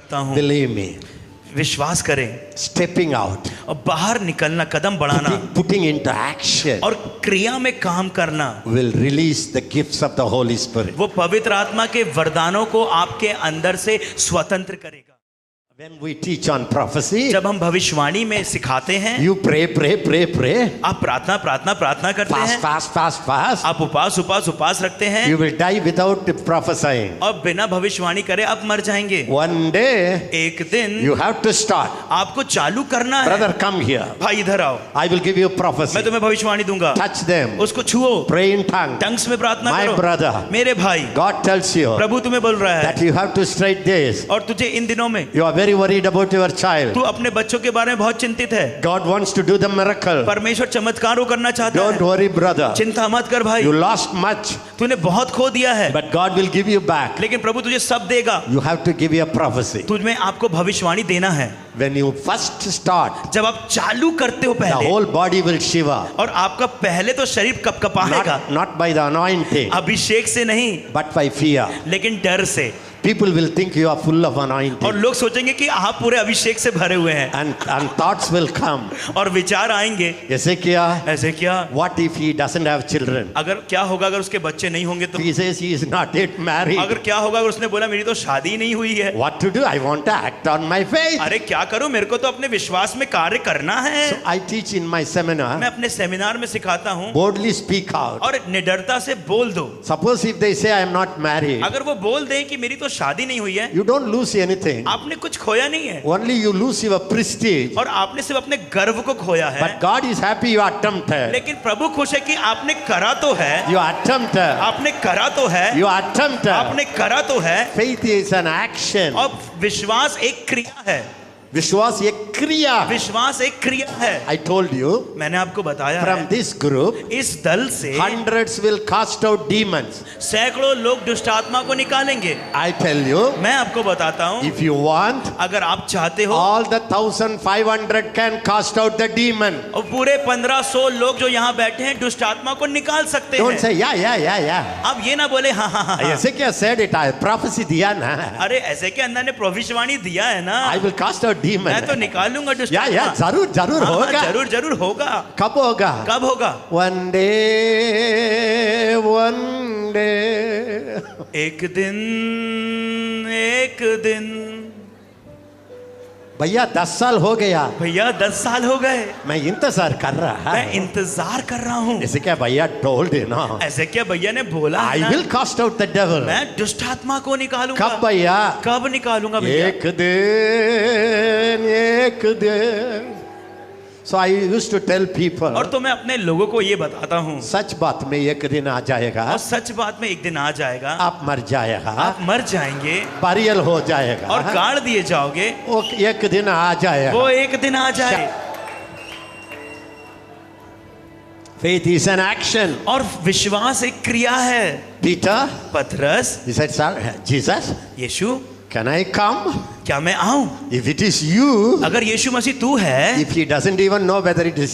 सकता हूँ। Believe me. विश्वास करें। Stepping out. और बाहर निकलना, कदम बढ़ाना Putting into action और क्रिया में काम करना will release the gifts of the Holy Spirit. वो पवित्र आत्मा के वरदानों को आपके अंदर से स्वतंत्र करेगा। When we teach on prophecy, जब हम भविष्यवाणी में सिखाते हैं, you pray. आप प्रार्थना करते हैं, Fast. आप उपास रखते हैं, You will die without prophesying. और बिना भविष्यवाणी करे आप मर जाएंगे। One day, एक दिन you have to start. आपको चालू करना है। Brother, come here. भाई इधर आओ, I will give you मैं prophecy. तुम्हें भविष्यवाणी दूंगा। Touch them. उसको छुओ, Pray in tongues. टंग्स में प्रार्थना My करो। brother. मेरे भाई, God tells you प्रभु तुम्हें बोल रहा है that you have to straight this. और तुझे इन दिनों में You are very worried about your child. तू अपने बच्चों के बारे में बहुत चिंतित है। God wants to do the miracle. परमेश्वर चमत्कारों करना चाहता Don't है। worry, brother. चिंता मत कर भाई, You lost much, तूने बहुत खो दिया है, but God will give you back. लेकिन प्रभु तुझे सब देगा। You have to give you a prophecy. तुझमें आपको भविष्यवाणी देना है। When you first start, जब आप चालू करते हो the पहले, whole body will shiver. और आपका पहले तो शरीर कपकपाएगा, Not by the anointing, अभिषेक से नहीं, but by fear. लेकिन डर से। People will think you are full of anointing. और लोग सोचेंगे कि आप पूरे अभिषेक से भरे हुए हैं, And thoughts will come. और विचार आएंगे, ऐसे क्या? ऐसे क्या? What if he doesn't have children? अगर क्या होगा अगर उसके बच्चे नहीं होंगे तो? He says he is not yet married. अगर क्या होगा अगर उसने बोला मेरी तो शादी नहीं हुई है? What to do? I want to act on my faith. अरे क्या करूं, मेरे को तो अपने विश्वास में कार्य करना है। So I teach in my seminar. मैं अपने सेमिनार में सिखाता हूँ, Boldly speak out. और निडरता से बोल दो। Suppose if they say I am not married, अगर वो बोल दें कि मेरी तो शादी नहीं हुई है, you don't lose anything. आपने कुछ खोया नहीं है, Only you lose your prestige. और आपने सिर्फ अपने गर्व को खोया है। But God is happy you attempted. लेकिन प्रभु खुश है कि आपने करा तो है, You attempted. आपने करा तो है, You attempted. आपने करा तो है। Faith is an action. और विश्वास एक क्रिया है। विश्वास एक क्रिया. विश्वास एक क्रिया है। I told you. मैंने आपको बताया From है, this group, इस दल से hundreds will cast out demons. सैकड़ों लोग दुष्ट आत्मा को निकालेंगे। I tell you, मैं आपको बताता हूँ, if you want, अगर आप चाहते हो, all the 1,500 can cast out the demon. और पूरे 1500 लोग जो यहाँ बैठे हैं दुष्ट आत्मा को निकाल सकते Don't हैं। say yeah. आप ये ना बोले हाँ हाँ हाँ हाँ। ऐसे क्या said it? I prophecy दिया ना. अरे ऐसे के अंदर ने भविष्यवाणी दिया है ना, I will cast out demon. मैं तो निकालूंगा दुष्ट या आत्मा। जरूर हाँ, होगा. जरूर होगा। कब होगा? कब होगा? One day. एक दिन। भैया 10 साल हो गया. भैया 10 साल हो गए, मैं इंतजार कर रहा. मैं इंतजार कर रहा हूँ। ऐसे क्या भैया told you ना. ऐसे क्या भैया ने बोला है I ना? will cast out the devil. मैं दुष्ट आत्मा को निकालूंगा। कब भैया? कब निकालूंगा भैया? एक दिन. So I used to tell people. और तो मैं अपने लोगों को ये बताता हूँ, सच बात में एक दिन आ जाएगा. और सच बात में एक दिन आ जाएगा, आप मर जाएगा. आप मर जाएंगे बरियल हो जाएगा. और गाड़ दिए जाओगे। वो एक दिन आ जाएगा. वो एक दिन आ जाए। Faith is an action. और विश्वास एक क्रिया है। Peter, पतरस, he said, "Sir, Jesus, Yeshu, can I come? क्या मैं आऊं? If it is you, अगर यीशु मसीह तू है, if he doesn't even know whether it is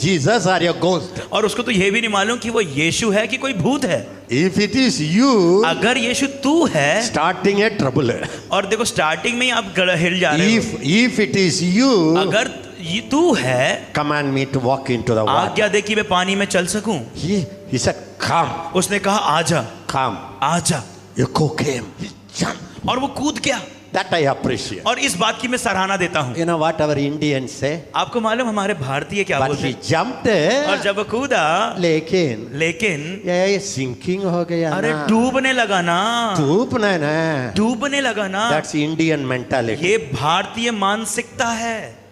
Jesus or a ghost, और उसको तो ये भी नहीं मालूम कि वो यीशु है कि कोई भूत है, if it is you, अगर यीशु तू है, starting a trouble. और देखो स्टार्टिंग में ही आप हिल जा रहे हो। If it is you, अगर ये तू है, command me to walk into the water. आज्ञा दे कि मैं पानी में चल सकूं। He said, "Come, उसने कहा आजा, come." आजा, Echo came. He jumped. और वो कूद गया। That I appreciate. और इस बात की मैं सराहना देता हूँ। You know what our Indians say? आपको मालूम हमारे भारतीय क्या But बोलते he हैं? jumped. और जब वो कूदा, लेकिन ये sinking हो गया अरे ना. डूबने लगा ना, डूबना ना. डूबने लगा ना। That's Indian mentality. ये भारतीय मानसिकता है।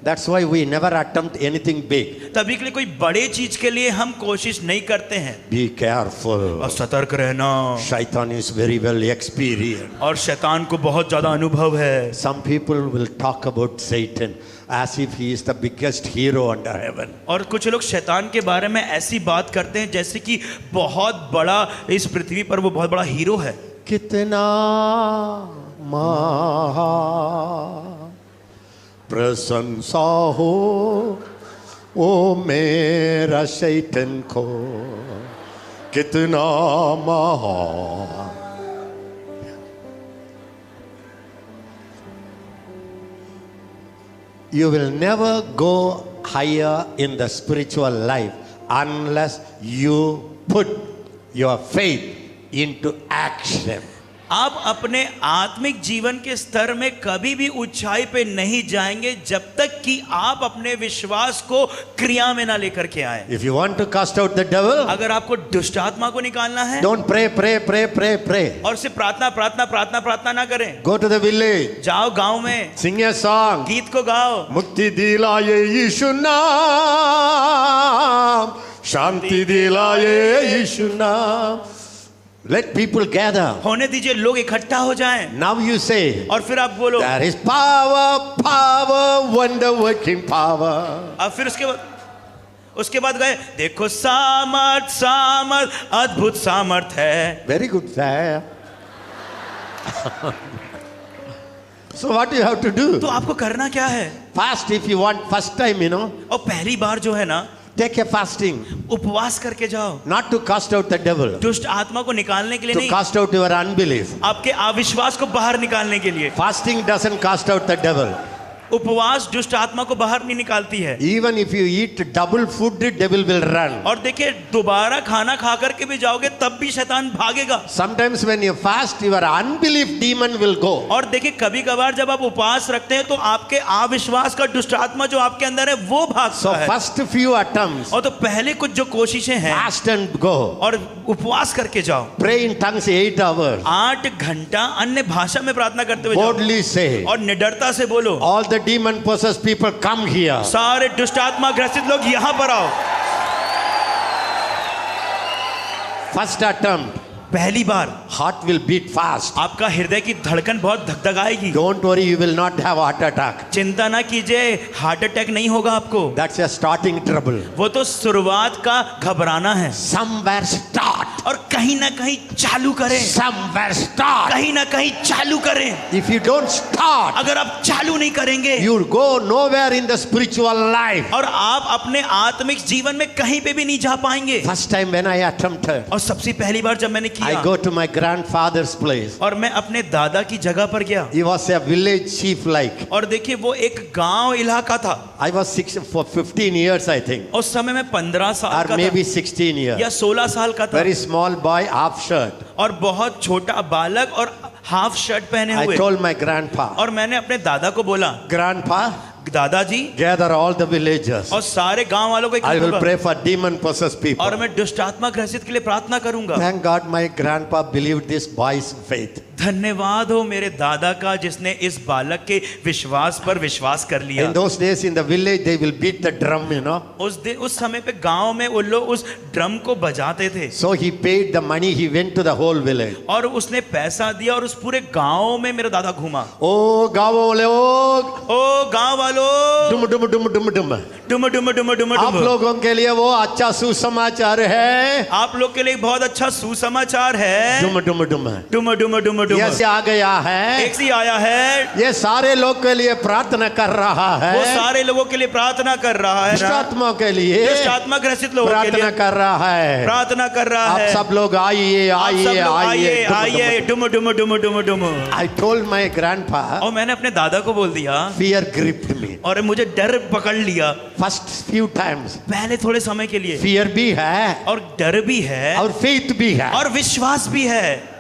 That's why we never attempt anything big. तभी के लिए कोई बड़े चीज के लिए हम कोशिश नहीं करते हैं। Be careful. और सतर्क रहना। Shaitan is very well experienced. और शैतान को बहुत ज्यादा अनुभव है। Some people will talk about Satan as if he is the biggest hero under heaven. और कुछ लोग शैतान के बारे में ऐसी बात करते हैं जैसे कि बहुत बड़ा, इस पृथ्वी पर वो बहुत बड़ा हीरो है। कितना महा प्रशंसा हो ओ मेरा शैतान को, कितना महा You will never go higher in the spiritual life unless you put your faith into action. आप अपने आत्मिक जीवन के स्तर में कभी भी ऊंचाई पे नहीं जाएंगे जब तक कि आप अपने विश्वास को क्रिया में ना लेकर के आए। If you want to cast out the devil, अगर आपको दुष्ट आत्मा को निकालना है, don't pray. और सिर्फ प्रार्थना ना करें। Go to the village. जाओ गांव में, Sing a song. गीत को गाओ। मुक्ति दिलाए यीशु नाम, शांति दिलाए यीशु नाम. Let people gather. होने दीजिए, लोग इकट्ठा हो जाएं। Now you say, और फिर आप बोलो, there is power, wonder working power. अब फिर उसके बाद गए, देखो सामर्थ अद्भुत सामर्थ है। Very good, sir. So what do you have to do? तो आपको करना क्या है? Fast if you want, first time, you know. और पहली बार जो है ना, Take a fasting. उपवास करके जाओ। Not to cast out the devil. दुष्ट आत्मा को निकालने के लिए To नहीं, cast out your unbelief. आपके अविश्वास को बाहर निकालने के लिए। Fasting doesn't cast out the devil. उपवास दुष्ट आत्मा को बाहर नहीं निकालती है। Even if you eat double food, the devil will run. और देखिए, दोबारा खाना खा करके भी जाओगे तब भी शैतान भागेगा। Sometimes when you fast, your unbelief demon will go. और देखिए, कभी कभार जब आप उपवास रखते हैं तो आपके अविश्वास का दुष्ट आत्मा जो आपके अंदर है वो भागता So है। first few attempts, और तो पहले कुछ जो कोशिशें हैं, fast and go. और उपवास करके जाओ। Pray in tongues 8 hours. 8 घंटा अन्य भाषा में प्रार्थना करते हुए जाओ। Boldly say, और निडरता से बोलो, all the demon possessed people come here. सारे दुष्ट आत्मा ग्रसित लोग यहाँ पर आओ। First attempt, पहली बार heart will beat fast. आपका हृदय की धड़कन बहुत धकधकाएगी। Don't worry, you will not have heart attack. चिंता ना कीजिए, हार्ट अटैक नहीं होगा आपको। That's a starting trouble. वो तो शुरुआत का घबराना है। Somewhere start. और कहीं ना कहीं चालू करें। Somewhere start. कहीं ना कहीं चालू करें। If you don't start, अगर आप चालू नहीं करेंगे, you'll go nowhere in the spiritual life. और आप अपने आत्मिक जीवन में कहीं पे भी नहीं जा पाएंगे। First time when I attempted, और सबसे पहली बार जब मैंने I किया, go to my grandfather's place. और मैं अपने दादा की जगह पर गया, He was a village chief like. और देखिए वो एक गांव इलाका था। I was 15 years, I think. उस समय में 15 साल Or का maybe था, 16 years. या 16 साल का था। Very small boy, half shirt. और बहुत छोटा बालक और हाफ शर्ट पहने I हुए। told my grandpa, और मैंने अपने दादा को बोला, Grandpa, दादाजी, gather all the villagers. और सारे गांव वालों को I इकट्ठा will करो, pray for demon possessed people. और मैं दुष्ट आत्मा ग्रसित के लिए प्रार्थना करूंगा। Thank God my grandpa believed this boy's faith. धन्यवाद हो मेरे दादा का जिसने इस बालक के विश्वास पर विश्वास कर लिया। In those days in the village, they will beat the drum, you know. उस समय पे गांव में वो लोग उस ड्रम को बजाते थे। So he paid the money, he went to the whole village. और उसने पैसा दिया और उस पूरे गांव में मेरा दादा घूमा। Oh, गाँव वाले ओ गांव वालों, डुम डुम डुम डुम डुम। डुम डुम डुम डुम आप डुम। लोगों के लिए वो अच्छा सुसमाचार है। आप लोग के लिए बहुत अच्छा सुसमाचार है। डुम डुम डुम। डुम डुम डुम डुम। ये से आ गया है। एक सी आया है, ये सारे लोग के लिए प्रार्थना कर रहा है। वो सारे लोगों के लिए प्रार्थना कर रहा है। दुष्ट आत्मा के लिए दुष्ट आत्मा ग्रसित लोगों के प्रार्थना लिए कर रहा है। प्रार्थना कर रहा है। आप सब लोग आइए आप सब आइए लोग आइए आइए। आइए, डुम डुम डुम डुम डुम। I told my grandpa, और मैंने अपने दादा को बोल दिया, fear gripped me. और मुझे डर पकड़ लिया। First few times, पहले थोड़े समय के लिए fear भी है और डर भी है और faith भी है। और विश्वास भी है।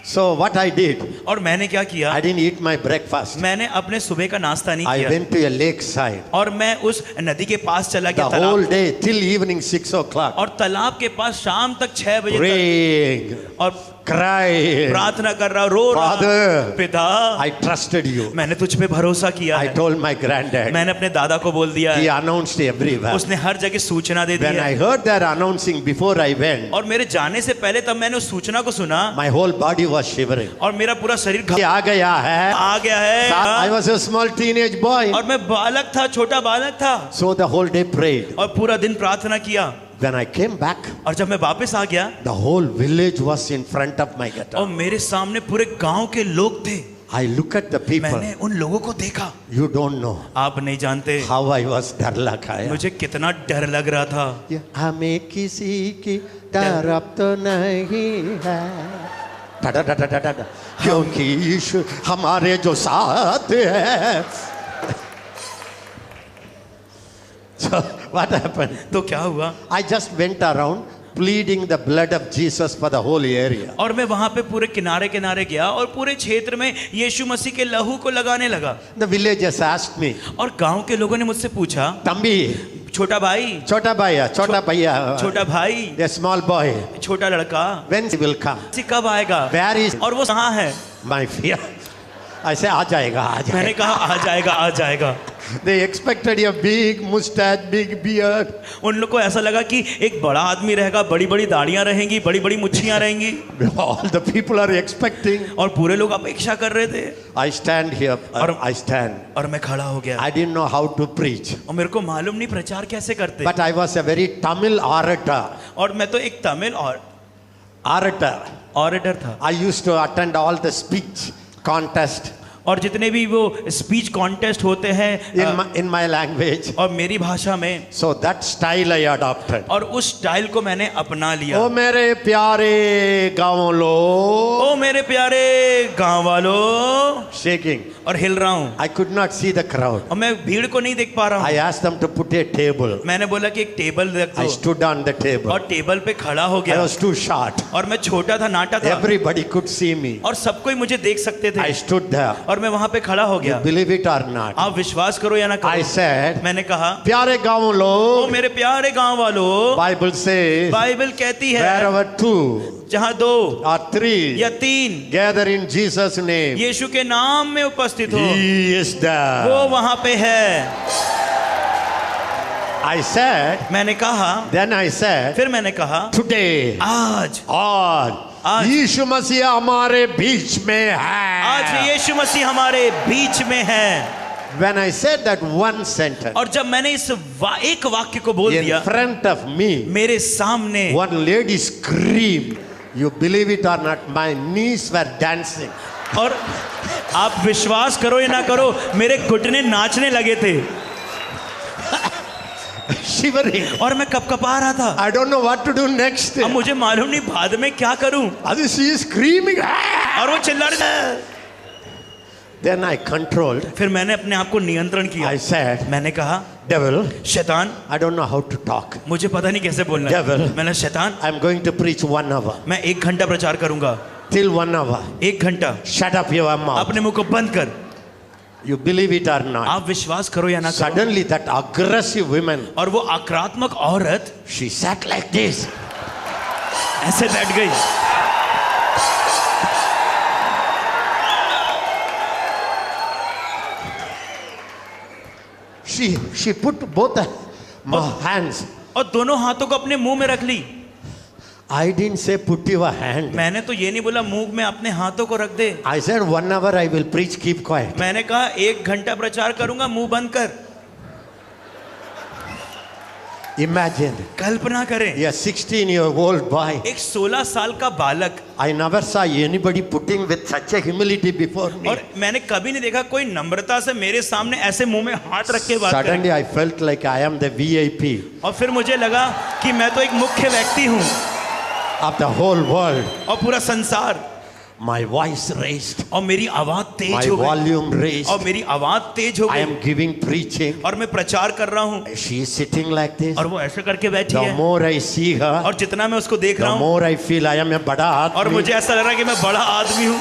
So what I did, और मैंने क्या किया, I didn't eat my breakfast. मैंने अपने सुबह का नाश्ता नहीं I किया, went to a lakeside. और मैं उस नदी के पास चला The गया, whole तालाब, day till evening 6 o'clock. और तालाब के पास शाम तक 6 बजे तक, Praying, और crying. प्रार्थना कर रहा, रो रहा। Father, पिता, I trusted you. मैंने तुझ पे भरोसा किया I है। told my granddad. मैंने अपने दादा को बोल दिया He है, announced everywhere. उसने हर जगह सूचना दे दी When I है। heard that announcing before I went, और मेरे जाने से पहले तब मैंने उस सूचना को सुना, my whole body was shivering. और मेरा पूरा शरीर ये आ गया है। आ गया I है। was a small teenage boy. और मैं बालक था, छोटा बालक था, So the whole day prayed. और पूरा दिन प्रार्थना किया। When I came back, और जब मैं वापस आ गया, the whole village was in front of my और guitar. मेरे सामने पूरे गांव के लोग थे। I look at the people. मैंने उन लोगों को देखा। You don't know आप नहीं जानते how I was डर लगा है। मुझे कितना डर लग रहा था। हमें किसी की तरफ तो नहीं है। क्योंकि यीशु हमारे जो साथ है. So what happened? तो क्या हुआ? I just went around pleading the blood of Jesus for the whole area. और मैं वहां पे पूरे किनारे किनारे गया और पूरे क्षेत्र में यीशु मसीह के लहू को लगाने लगा. The villagers asked me, और गांव के लोगों ने मुझसे पूछा, Tambi, छोटा भाई, Chota Bhaiya, छोटा भाई, a small boy, छोटा लड़का, when he will come? मसीह कब आएगा? Where is और वो कहाँ है? my fear? I say, आ जाएगा, आ मैंने जाएगा. कहा आ जाएगा, आ जाएगा. They expected a big mustache, big beard. उन लोग को ऐसा लगा कि एक बड़ा आदमी रहेगा, बड़ी बड़ी दाढ़ियां रहेंगी, बड़ी बड़ी मुच्छियां रहेंगी. All the people are expecting. और पूरे लोग अपेक्षा कर रहे थे. I stand here. I stand. और मैं खड़ा हो गया. I didn't know how to preach. और मेरे को मालूम नहीं प्रचार कैसे करते. But I was a very Tamil orator. और मैं तो एक तमिल और Orator. था. I used to attend all the speech contest और जितने भी वो स्पीच कॉन्टेस्ट होते हैं in my language. और मेरी भाषा में, So that style I adopted. और उस स्टाइल को मैंने अपना लिया. ओ मेरे प्यारे गाँव लोग. ओ मेरे प्यारे गांव वालों. Shaking. और हिल रहा हूँ. I could not see the crowd. और मैं भीड़ को नहीं देख पा रहा I हूँ. asked them to put a table. मैंने बोला कि एक टेबल रख I दो. stood on the table. और टेबल पे खड़ा हो I गया. was too short. और मैं छोटा था, नाटा था. Everybody could see me. और सब कोई मुझे देख सकते थे. I stood there. और मैं वहां पे खड़ा हो You गया. believe it or not? आप विश्वास करो या ना I करो. said, मैंने कहा, प्यारे गाँव ओ लोग. मेरे प्यारे गांव वालों. Bible says, बाइबल कहती है wherever two जहाँ 2 or 3 या 3 gather in Jesus' name, यीशु के नाम में उपस्थित हो, He is वो there. वहां पे है. I said, मैंने कहा, then I said, फिर मैंने कहा, today, आज आज यीशु मसीह हमारे बीच में आज है. यीशु मसीह हमारे बीच में है. When I said that one sentence, और जब मैंने इस एक वाक्य को बोल in दिया, front of me, मेरे सामने one lady screamed. You believe it or not, my knees were dancing. और आप विश्वास करो या ना करो, मेरे घुटने नाचने लगे थे. Shivering. और मैं कपकपा रहा था. I don't know what to do next. अब मुझे मालूम नहीं बाद में क्या करूं. She is screaming. और वो चिल्ला रही. Then I controlled. फिर मैंने अपने आप को नियंत्रण किया. I said, मैंने कहा, devil, शैतान, I don't know how to talk. मुझे पता नहीं कैसे बोलना है. Devil. मैंने, शैतान, I'm going to preach 1 hour. मैं 1 घंटा प्रचार करूंगा. Till 1 hour. 1 घंटा. Shut up your mouth. अपने मुंह को बंद कर. You believe it or not. आप विश्वास करो या ना करो. Suddenly that aggressive woman, और वो आक्रामक औरत she sat like this. ऐसे बैठ गई. She put both my hands. और दोनों हाथों को अपने मुंह में रख ली. I didn't say put your hand. मैंने तो ये नहीं बोला मुंह में अपने हाथों को रख दे. I said 1 hour I will preach, keep quiet. मैंने कहा 1 घंटा प्रचार करूंगा, मुंह बंद कर. Imagine. कल्पना करें, A 16-year-old boy. एक 16 साल का बालक. I never saw anybody putting with such a humility before me. और मैंने कभी नहीं देखा कोई नम्रता से मेरे सामने ऐसे मुंह में हाथ रख के बात करे. Suddenly I felt like I am the VIP और फिर मुझे लगा कि मैं तो एक मुख्य व्यक्ति हूँ of the whole world. और पूरा संसार. My voice raised. और मेरी आवाज तेज My हो गई. volume raised. और मेरी आवाज तेज हो I गई. am giving preaching. और मैं प्रचार कर रहा हूँ. She is sitting like this. और वो ऐसे करके बैठी The है. more I see her, और जितना मैं उसको देख रहा the हूँ, more I feel I am a बड़ा और आदमी. मुझे ऐसा लग रहा है कि मैं बड़ा आदमी हूँ.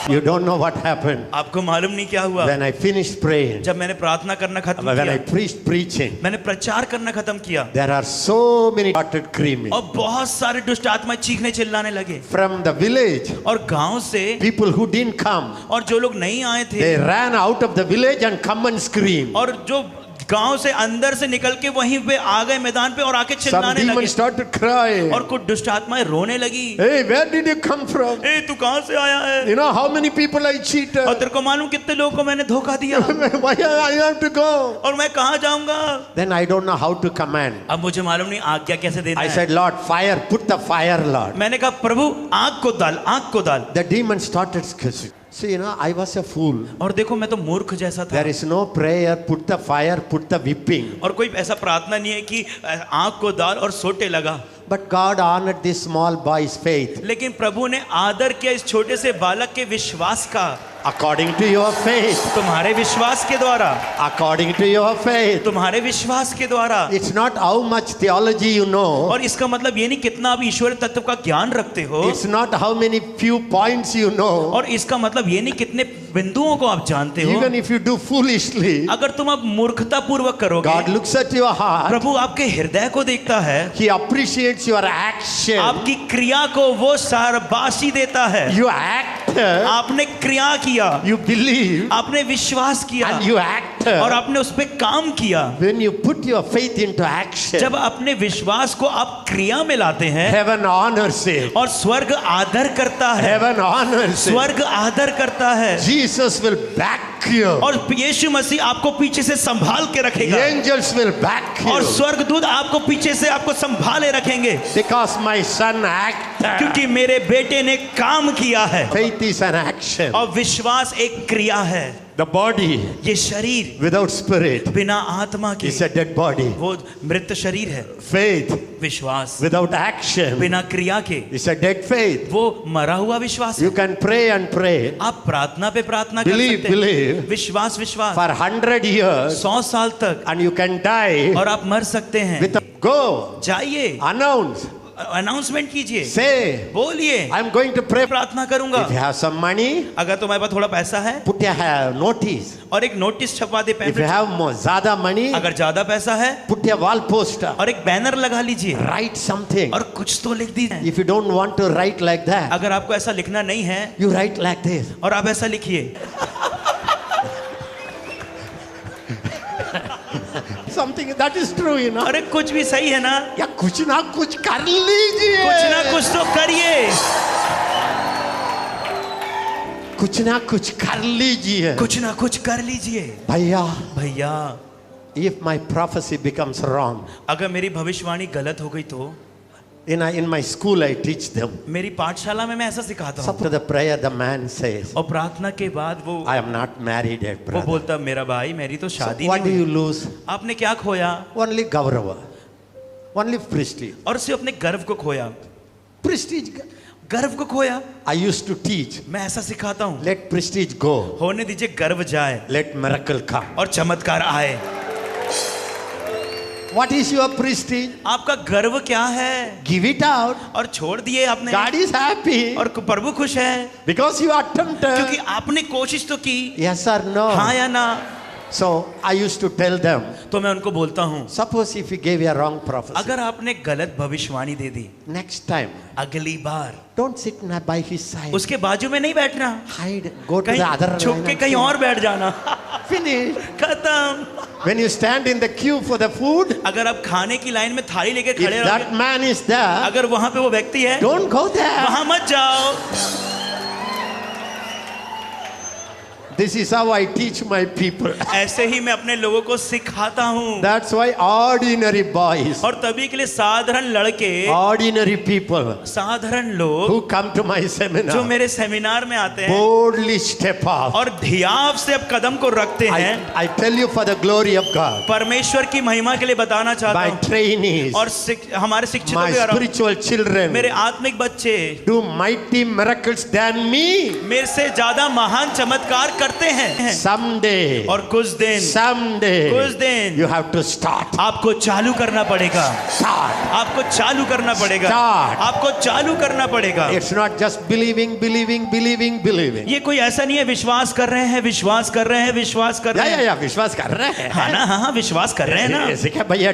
You don't know what happened. आपको मालूम नहीं क्या हुआ. When I finished praying, जब मैंने प्रार्थना करना खत्म when I किया, preached preaching, मैंने प्रचार करना खत्म किया, there are so many started screaming. और बहुत सारे दुष्ट आत्मा चीखने चिल्लाने लगे. From the village, और गांव से people who didn't come, और जो लोग नहीं आए थे, they ran out of the village and come and scream. और जो गांव से अंदर से निकल के वहीं पे आ गए मैदान पे और आके Some चिल्लाने लगे. demons started crying. और कुछ दुष्ट आत्माएं रोने लगी. Hey, where did you come from? ए तू कहां से आया है? You know how many people I cheated? और तेरे को मालूम कितने लोगों को मैंने धोखा दिया. Why I have to go? और मैं कहां जाऊंगा? Then I don't know how to command. अब मुझे मालूम नहीं आज्ञा कैसे देना I है. said, Lord, fire, put the fire, Lord. मैंने कहा प्रभु आग को डाल, आग को डाल. The demons started cursing. See, you know, I was a fool. और देखो मैं तो मूर्ख जैसा था. There is no prayer, put the fire, put the whipping. और कोई ऐसा प्रार्थना नहीं है कि आग को डाल और सोटे लगा. But God honored this small boy's faith. लेकिन प्रभु ने आदर किया इस छोटे से बालक के विश्वास का। According to your faith. तुम्हारे विश्वास के द्वारा। According to your faith. तुम्हारे विश्वास के द्वारा। It's not how much theology you know. और इसका मतलब ये नहीं कितना आप ईश्वर तत्व का ज्ञान रखते हो। It's not how many few points you know. और इसका मतलब ये नहीं कितने बिंदुओं को आप जानते हो। Even if you do foolishly. अगर तुम अब मूर्खता पूर्वक करोगे। God looks at your heart. प्रभु आपके हृदय को देखता है। He appreciates your action. आपकी क्रिया को वो शाबाशी देता है। You act. आपने क्रिया किया। You believe. आपने विश्वास किया। And you act. और आपने उस पे काम किया। When you put your faith into action. जब अपने विश्वास को आप क्रिया में लाते हैं। Heaven honors it. और स्वर्ग आदर करता है। Heaven honors it. स्वर्ग आदर करता है। Jesus will back you. और यीशु मसीह आपको पीछे से संभाल के रखेगा। Angels will back you. और स्वर्गदूत आपको पीछे से आपको संभाले रखेंगे। Because my son acted. क्योंकि मेरे बेटे ने काम किया है। Faith is an action. और विश्वास एक क्रिया है। The body. ये शरीर without spirit. बिना आत्मा के is a dead body. वो मृत शरीर है। Faith. विश्वास without action. बिना क्रिया के is a dead faith. वो मरा हुआ विश्वास है। You can pray and pray. आप प्रार्थना पे प्रार्थना कर Believe, सकते हैं। believe. विश्वास विश्वास For 100 years. 100 साल तक। And you can die. और आप मर सकते हैं। with a go. जाइए। Announce. अनाउंसमेंट कीजिए। Say. बोलिए। I'm going to pray. प्रार्थना करूंगा। If you have some money. अगर तुम्हारे पास थोड़ा पैसा है। Put a notice. और एक नोटिस छपवा दे। If you have more ज़्यादा money. अगर ज्यादा पैसा है। Put a wall poster. और एक बैनर लगा लीजिए। Write something. और कुछ तो लिख दीजिए। If you don't want to write like that. अगर आपको ऐसा लिखना नहीं है। You write like this. और आप ऐसा लिखिए। Something that is true, you know. अरे कुछ भी सही है ना। या कुछ ना कुछ कर लीजिए। कुछ ना कुछ तो करिए। कुछ ना कुछ कर लीजिए। कुछ ना कुछ कर लीजिए। भैया, भैया, if my prophecy becomes wrong, अगर मेरी भविष्यवाणी गलत हो गई तो in my school I teach them. मेरी पाठशाला में मैं ऐसा सिखाता हूँ। After the prayer the man says, और प्रार्थना के बाद वो I am not married yet, वो brother. बोलता मेरा भाई मेरी तो So शादी what do नहीं you हुई। lose? आपने क्या खोया? Only gaurava. Only prestige. और सिर्फ अपने गर्व को खोया। Prestige. गर्व को खोया। I used to teach. मैं ऐसा सिखाता हूँ। Let prestige go. होने दीजिए गर्व जाए। Let miracle come. और चमत्कार आए। What is your prestige? आपका गर्व क्या है? Give it out. और छोड़ दिए आपने। God is happy. और प्रभु खुश है। Because you attempted. क्योंकि आपने कोशिश तो की। Yes or no? हाँ या ना? So I used to tell them. तो मैं उनको बोलता हूँ। Suppose if you gave a wrong prophecy. अगर आपने गलत भविष्यवाणी दे दी। Next time. अगली बार। Don't sit by his side. उसके बाजू में नहीं बैठना। Hide. Go to the other छुप line के and कहीं sit. और बैठ जाना। Finish. खत्म। When you stand in the queue for the food. अगर आप खाने की लाइन में थाली लेके If खड़े that रहोगे। man is there. अगर वहां पे वो व्यक्ति है। Don't go there. वहां मत जाओ। This is how I teach my people. ऐसे ही मैं अपने लोगों को सिखाता हूँ। That's why ordinary boys. और तभी के लिए साधारण लड़के। Ordinary people. साधारण लोग। Who come to my seminar. जो मेरे सेमिनार में आते हैं। Boldly step off. और धियाव से अब कदम को रखते हैं। I tell you for the glory of God. परमेश्वर की महिमा के लिए बताना चाहता My हूँ। trainees. और हमारे शिक्षितों My के द्वारा spiritual children. मेरे आत्मिक बच्चे Do mighty miracles than me. मेरे से ज्यादा महान चमत्कार करते हैं। Someday. और कुछ दिन। Someday. कुछ दिन। You have to start. आपको चालू करना पड़ेगा। Start. आपको चालू करना पड़ेगा। Start. आपको चालू करना पड़ेगा। It's not just believing, believing, believing, believing. ये कोई ऐसा नहीं है विश्वास कर रहे हैं, विश्वास कर रहे हैं, विश्वास कर रहे हैं। या विश्वास कर रहे हैं। हाँ ना, हाँ विश्वास कर रहे हैं ना। ऐसे क्या भैया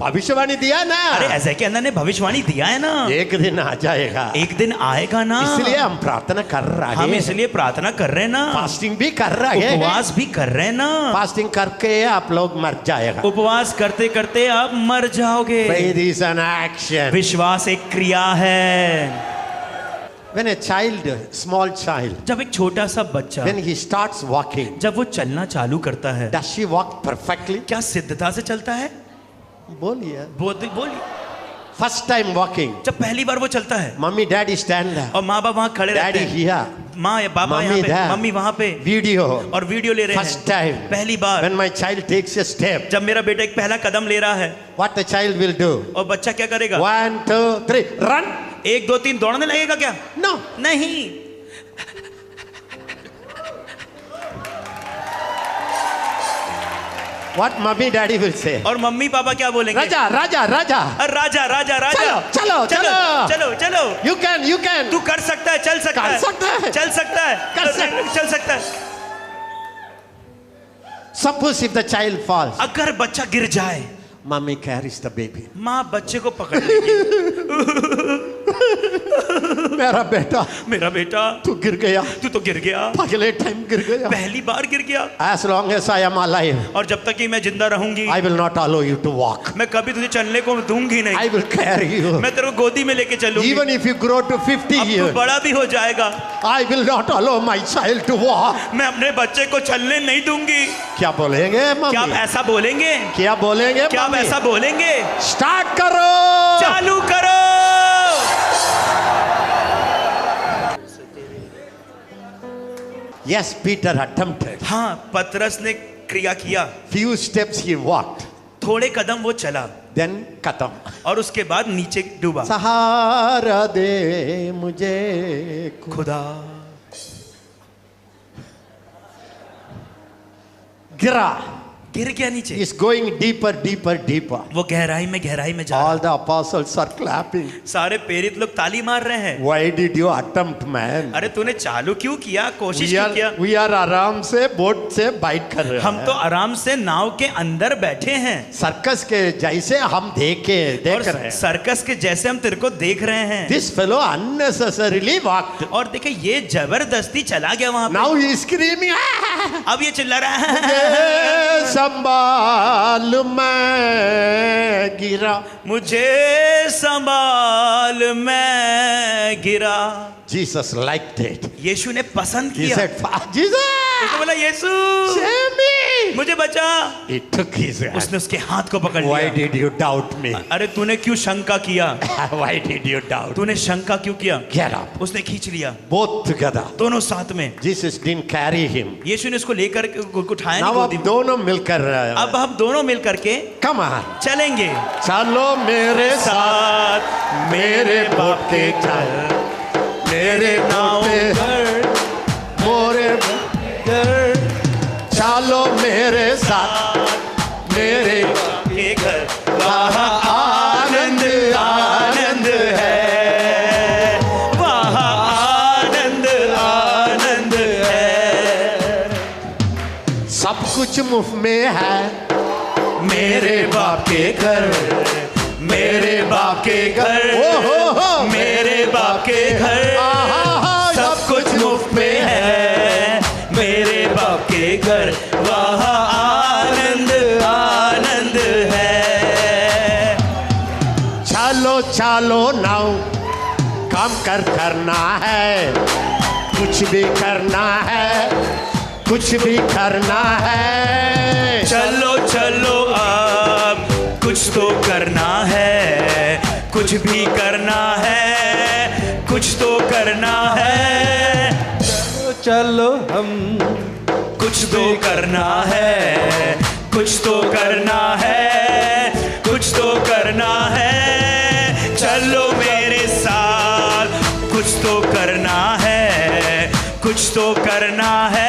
भविष्यवाणी दिया ना। अरे ऐसे के अंदर ने भविष्यवाणी दिया है ना। एक दिन आ जाएगा। एक दिन आएगा ना। इसलिए हम प्रार्थना कर रहे हैं। हम इसलिए प्रार्थना कर रहे हैं ना। फास्टिंग भी कर रहे हैं। उपवास भी कर रहे हैं ना। फास्टिंग करके आप लोग मर जाएगा। उपवास करते करते आप मर जाओगे। Faith is an action. विश्वास एक क्रिया है। When a child, small child, जब एक छोटा सा बच्चा when he starts walking, जब वो चलना चालू करता है, does she walk perfectly? क्या सिद्धता से चलता है? बोलिए। बोलिए। First time walking. जब पहली बार वो चलता है, Mommy, daddy stand there. और माँ बाप वहाँ खड़े रहते Daddy हैं। here. माँ या पापा Mummy यहाँ पे, there. मम्मी वहाँ पे Video. और वीडियो ले रहे First हैं। time. पहली बार When my child takes a step, जब मेरा बेटा एक पहला कदम ले रहा है, what the child will do? और बच्चा क्या करेगा? 1, 2, 3, run! 1 2 3 दौड़ने लगेगा क्या? No. नहीं। What mommy daddy will say? और मम्मी पापा क्या बोलेंगे? Raja, Raja, Raja. अरे राजा राजा राजा, चलो, चलो, चलो चलो। चलो चलो, You can, you can. तू कर सकता है, चल सकता कर है, सकता है। चल सकता है, कर सकता है। चल सकता है। Suppose if the child falls, अगर बच्चा गिर जाए, mommy carries the baby. माँ बच्चे को पकड़ लेगी। मेरा बेटा, मेरा बेटा, तू गिर गया, तू तो गिर गया, अगले टाइम गिर गया. पहली बार गिर गया। As long as I am alive, और जब तक कि मैं जिंदा रहूंगी, I will not allow you to walk. मैं कभी तुझे चलने को दूंगी नहीं। I will carry you. मैं तेरे को गोदी में लेके चलूंगी। Even if you grow to 50 अब तू years, बड़ा भी हो जाएगा, I will not allow my child to walk. मैं अपने बच्चे को चलने नहीं दूंगी। क्या बोलेंगे क्या आप मम्मी? ऐसा बोलेंगे? क्या बोलेंगे क्या आप मम्मी? ऐसा बोलेंगे? स्टार्ट करो. चालू करो। Yes, Peter attempted. हाँ, पतरस ने क्रिया किया, Few steps he walked. थोड़े कदम वो चला Then खत्म. और उसके बाद नीचे डूबा। सहारा दे मुझे खुदा, गिरा. गिर गया नीचे। Is going deeper, deeper, deeper. वो गहराई में जा रहा All the apostles are clapping. है। सारे प्रेरित लोग ताली मार रहे हैं। Why did you attempt, man? अरे तूने चालू क्यों किया, कोशिश क्यों किया? We are आराम से बोट से बाइट कर रहे हैं. हम तो आराम से नाव के अंदर बैठे हैं सर्कस के जैसे हम देख और रहे हैं. सर्कस के जैसे हम तेरे को देख रहे हैं। This fellow unnecessarily walked. और देखे ये जबरदस्ती चला गया वहां पे। Now he is screaming. अब ये चिल्ला रहा है, संभाल मैं गिरा. मुझे संभाल मैं गिरा। Jesus liked it. यीशु ने पसंद He किया। said, Jesus, उसने बोला यीशु save me. मुझे बचा। He took his hand. उसने उसके हाथ को पकड़ Why लिया। did you doubt me? अरे तूने क्यों शंका किया? Why did you doubt? तूने शंका क्यों किया? Get up. उसने खींच लिया, Both together. दोनों साथ में। Jesus didn't carry him. यीशु ने उसको लेकर उठाया Now नहीं अब गोदी में। दोनों मिलकर अब हम दोनों मिल करके come on. चलेंगे चलो मेरे साथ मेरे बाप के घर, मेरे नाव पे मोरे घर, चलो मेरे साथ मेरे के घर, वहाँ आनंद आनंद है, वहाँ आनंद आनंद है। सब कुछ मुफ्त में है. मेरे बाप के घर, मेरे बाप के घर, ओहो, मेरे बाप के घर, आहा, सब कुछ मुफ्त में है। मेरे बाप के घर, वहाँ आनंद आनंद है। चलो चलो नाउ काम करना है, कुछ भी करना है, कुछ भी करना है. चलो चलो अब कुछ तो करना है, कुछ भी करना है, कुछ तो करना है। चलो हम कुछ तो करना है, कुछ तो करना है, कुछ तो करना है। चलो मेरे साथ, कुछ तो करना है, कुछ तो करना है।